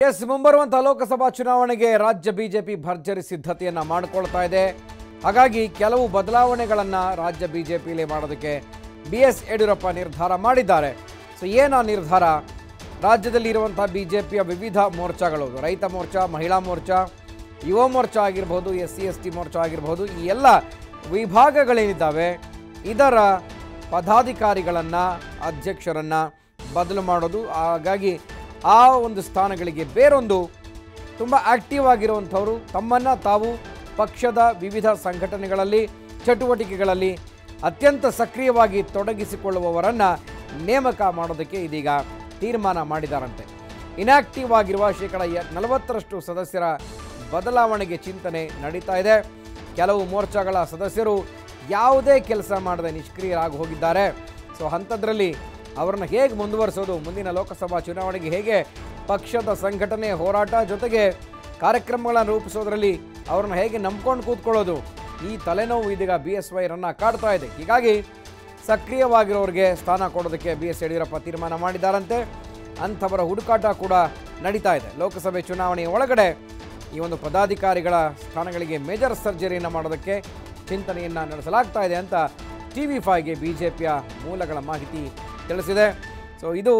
S ಮುಂಬರುವಂತಹ Lok Sabha ಚುನಾವಣೆಗೆ ರಾಜ್ಯ BJP ಭರ್ಜರಿ ಸಿದ್ಧತೆಯನ್ನ ಮಾಡಿಕೊಳ್ತಾ ಇದೆ. ಹಾಗಾಗಿ ಕೆಲವು ಬದಲಾವಣೆಗಳನ್ನು ರಾಜ್ಯ ಬಿಜೆಪಿಯಲ್ಲಿ ಮಾಡೋದಕ್ಕೆ BS ಯಡಿಯೂರಪ್ಪ ನಿರ್ಧಾರ ಮಾಡಿದ್ದಾರೆ. ಸೊ ಏನಾ ನಿರ್ಧಾರ? ರಾಜ್ಯದಲ್ಲಿ ಇರುವಂತಹ ಬಿಜೆಪಿಯ ವಿವಿಧ ಮೋರ್ಚಾಗಳು, ರೈತ ಮೋರ್ಚಾ, ಮಹಿಳಾ ಮೋರ್ಚಾ, ಯುವ ಮೋರ್ಚಾ ಆಗಿರಬಹುದು, SC/ST ಮೋರ್ಚಾ ಆಗಿರಬಹುದು, ಈ ಎಲ್ಲ ವಿಭಾಗಗಳೇನಿದ್ದಾವೆ ಇದರ ಪದಾಧಿಕಾರಿಗಳನ್ನು, ಅಧ್ಯಕ್ಷರನ್ನು ಬದಲು ಮಾಡೋದು. ಹಾಗಾಗಿ ಆ ಒಂದು ಸ್ಥಾನಗಳಿಗೆ ಬೇರೊಂದು ತುಂಬ ಆಕ್ಟಿವ್ ಆಗಿರುವಂಥವರು, ತಮ್ಮನ್ನು ತಾವು ಪಕ್ಷದ ವಿವಿಧ ಸಂಘಟನೆಗಳಲ್ಲಿ, ಚಟುವಟಿಕೆಗಳಲ್ಲಿ ಅತ್ಯಂತ ಸಕ್ರಿಯವಾಗಿ ತೊಡಗಿಸಿಕೊಳ್ಳುವವರನ್ನು ನೇಮಕ ಮಾಡೋದಕ್ಕೆ ಇದೀಗ ತೀರ್ಮಾನ ಮಾಡಿದ್ದಾರಂತೆ. ಇನ್ಯಾಕ್ಟಿವ್ ಆಗಿರುವ ಶೇಕಡ 40ರಷ್ಟು ಸದಸ್ಯರ ಬದಲಾವಣೆಗೆ ಚಿಂತನೆ ನಡೀತಾ ಇದೆ. ಕೆಲವು ಮೋರ್ಚಾಗಳ ಸದಸ್ಯರು ಯಾವುದೇ ಕೆಲಸ ಮಾಡದೆ ನಿಷ್ಕ್ರಿಯರಾಗಿ ಹೋಗಿದ್ದಾರೆ. ಸೊ ಅಂಥದ್ರಲ್ಲಿ ಅವರನ್ನು ಹೇಗೆ ಮುಂದುವರಿಸೋದು, ಮುಂದಿನ ಲೋಕಸಭಾ ಚುನಾವಣೆಗೆ ಹೇಗೆ ಪಕ್ಷದ ಸಂಘಟನೆ, ಹೋರಾಟ ಜೊತೆಗೆ ಕಾರ್ಯಕ್ರಮಗಳನ್ನು ರೂಪಿಸೋದ್ರಲ್ಲಿ ಅವ್ರನ್ನ ಹೇಗೆ ನಂಬ್ಕೊಂಡು ಕೂತ್ಕೊಳ್ಳೋದು, ಈ ತಲೆನೋವು ಇದೀಗ BSYರನ್ನು ಕಾಡ್ತಾ ಇದೆ. ಹೀಗಾಗಿ ಸಕ್ರಿಯವಾಗಿರೋರಿಗೆ ಸ್ಥಾನ ಕೊಡೋದಕ್ಕೆ BS ಯಡಿಯೂರಪ್ಪ ತೀರ್ಮಾನ ಮಾಡಿದ್ದಾರಂತೆ. ಅಂಥವರ ಹುಡುಕಾಟ ಕೂಡ ನಡೀತಾ ಇದೆ. ಲೋಕಸಭೆ ಚುನಾವಣೆಯ ಒಳಗಡೆ ಈ ಒಂದು ಪದಾಧಿಕಾರಿಗಳ ಸ್ಥಾನಗಳಿಗೆ ಮೇಜರ್ ಸರ್ಜರಿಯನ್ನು ಮಾಡೋದಕ್ಕೆ ಚಿಂತನೆಯನ್ನು ನಡೆಸಲಾಗ್ತಾ ಇದೆ ಅಂತ TV5ಗೆ ಬಿಜೆಪಿಯ ಮೂಲಗಳ ಮಾಹಿತಿ ತಿಳಿಸಿದೆ. ಸೊ ಇದು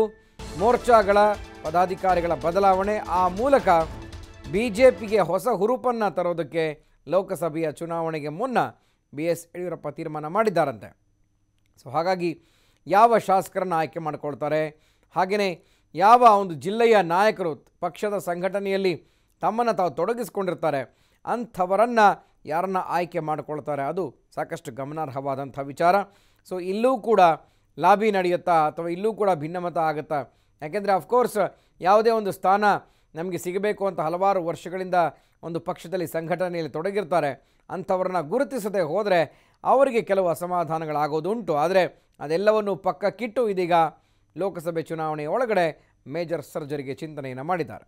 ಮೋರ್ಚಾಗಳ ಪದಾಧಿಕಾರಿಗಳ ಬದಲಾವಣೆ. ಆ ಮೂಲಕ ಬಿಜೆಪಿಗೆ ಹೊಸ ಹುರುಪನ್ನು ತರೋದಕ್ಕೆ ಲೋಕಸಭೆಯ ಚುನಾವಣೆಗೆ ಮುನ್ನ BS ಯಡಿಯೂರಪ್ಪ ತೀರ್ಮಾನ ಮಾಡಿದ್ದಾರಂತೆ. ಸೊ ಹಾಗಾಗಿ ಯಾವ ಶಾಸಕರನ್ನು ಆಯ್ಕೆ ಮಾಡಿಕೊಳ್ತಾರೆ, ಹಾಗೆಯೇ ಯಾವ ಒಂದು ಜಿಲ್ಲೆಯ ನಾಯಕರು ಪಕ್ಷದ ಸಂಘಟನೆಯಲ್ಲಿ ತಮ್ಮನ್ನು ತಾವು ತೊಡಗಿಸ್ಕೊಂಡಿರ್ತಾರೆ ಅಂಥವರನ್ನು ಯಾರನ್ನು ಆಯ್ಕೆ ಮಾಡಿಕೊಳ್ತಾರೆ, ಅದು ಸಾಕಷ್ಟು ಗಮನಾರ್ಹವಾದಂಥ ವಿಚಾರ. ಸೊ ಇಲ್ಲೂ ಕೂಡ ಲಾಬಿ ನಡೆಯುತ್ತಾ ಅಥವಾ ಇಲ್ಲೂ ಕೂಡ ಭಿನ್ನಮತ ಆಗುತ್ತಾ? ಯಾಕೆಂದರೆ ಅಫ್ಕೋರ್ಸ್ ಯಾವುದೇ ಒಂದು ಸ್ಥಾನ ನಮಗೆ ಸಿಗಬೇಕು ಅಂತ ಹಲವಾರು ವರ್ಷಗಳಿಂದ ಒಂದು ಪಕ್ಷದಲ್ಲಿ ಸಂಘಟನೆಯಲ್ಲಿ ತೊಡಗಿರ್ತಾರೆ. ಅಂಥವ್ರನ್ನ ಗುರುತಿಸದೆ ಹೋದರೆ ಅವರಿಗೆ ಕೆಲವು ಅಸಮಾಧಾನಗಳಾಗೋದುಂಟು. ಆದರೆ ಅದೆಲ್ಲವನ್ನು ಪಕ್ಕಕ್ಕಿಟ್ಟು ಇದೀಗ ಲೋಕಸಭೆ ಚುನಾವಣೆಯ ಒಳಗಡೆ ಮೇಜರ್ ಸರ್ಜರಿಗೆ ಚಿಂತನೆಯನ್ನು ಮಾಡಿದ್ದಾರೆ.